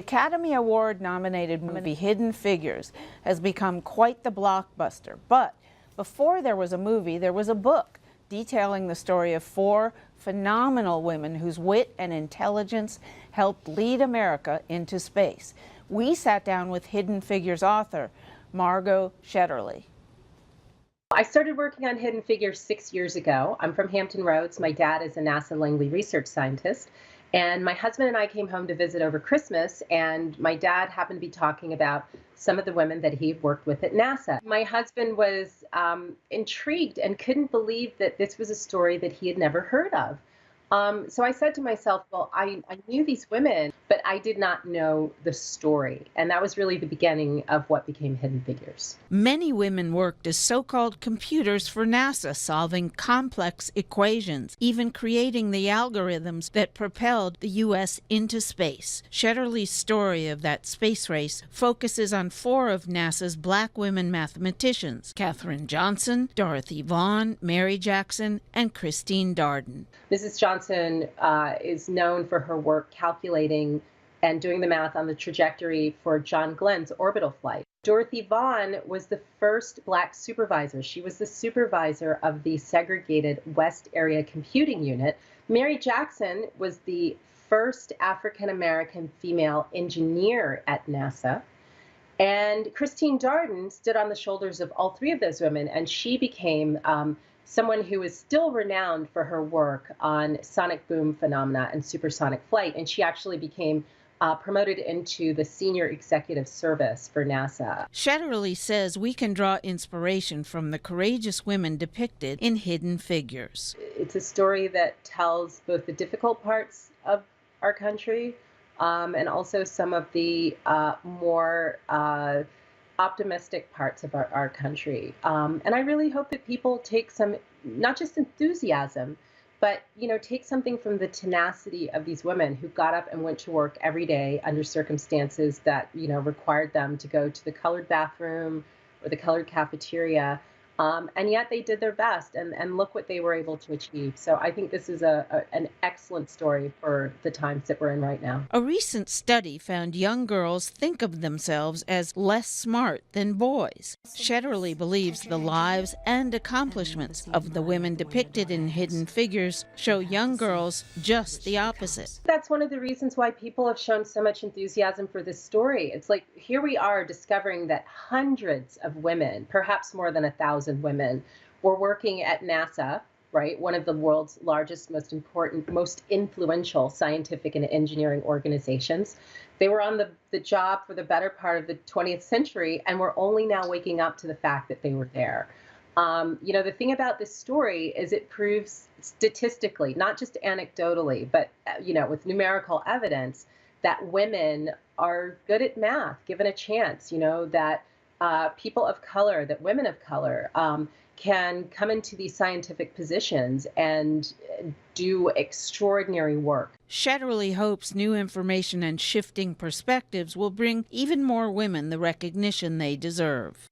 Academy Award nominated movie Hidden Figures has become quite the blockbuster. But before there was a movie, there was a book detailing the story of four phenomenal women whose wit and intelligence helped lead America into space. We sat down with Hidden Figures author Margot Shetterly. I started working on Hidden Figures 6 years ago. I'm from Hampton Roads. My dad is a NASA Langley research scientist. And my husband and I came home to visit over Christmas, and my dad happened to be talking about some of the women that he worked with at NASA. My husband was intrigued and couldn't believe that this was a story that he had never heard of. So I said to myself, well, I knew these women, but I did not know the story. And that was really the beginning of what became Hidden Figures. Many women worked as so-called computers for NASA, solving complex equations, even creating the algorithms that propelled the U.S. into space. Shetterly's story of that space race focuses on four of NASA's black women mathematicians: Katherine Johnson, Dorothy Vaughan, Mary Jackson, and Christine Darden. Mrs. Johnson is known for her work calculating and doing the math on the trajectory for John Glenn's orbital flight. Dorothy Vaughan was the first black supervisor. She was the supervisor of the segregated West Area Computing Unit. Mary Jackson was the first African-American female engineer at NASA. And Christine Darden stood on the shoulders of all three of those women, and she became someone who is still renowned for her work on sonic boom phenomena and supersonic flight. And she actually became promoted into the senior executive service for NASA. Shetterly says we can draw inspiration from the courageous women depicted in Hidden Figures. It's a story that tells both the difficult parts of our country and also some of the more optimistic parts of our country. And I really hope that people take some, not just enthusiasm, but take something from the tenacity of these women who got up and went to work every day under circumstances that required them to go to the colored bathroom or the colored cafeteria. And yet they did their best, and look what they were able to achieve. So I think this is an excellent story for the times that we're in right now. A recent study found young girls think of themselves as less smart than boys. Shetterly believes the lives and accomplishments of the women depicted in Hidden Figures show young girls just the opposite. That's one of the reasons why people have shown so much enthusiasm for this story. It's like, here we are discovering that hundreds of women, perhaps more than 1,000 women, were working at NASA, right? One of the world's largest, most important, most influential scientific and engineering organizations. They were on the job for the better part of the 20th century, and we're only now waking up to the fact that they were there. The thing about this story is it proves statistically, not just anecdotally, but with numerical evidence, that women are good at math, given a chance, that people of color, that women of color can come into these scientific positions and do extraordinary work. Shetterly hopes new information and shifting perspectives will bring even more women the recognition they deserve.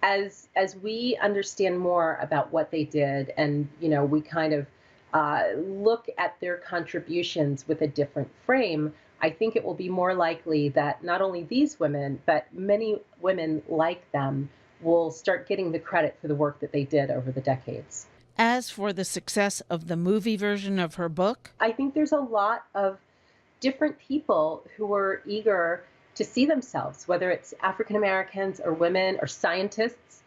As we understand more about what they did, and we kind of look at their contributions with a different frame, I think it will be more likely that not only these women, but many women like them will start getting the credit for the work that they did over the decades. As for the success of the movie version of her book, I think there's a lot of different people who are eager to see themselves, whether it's African Americans or women or scientists.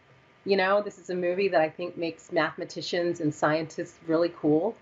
This is a movie that I think makes mathematicians and scientists really cool.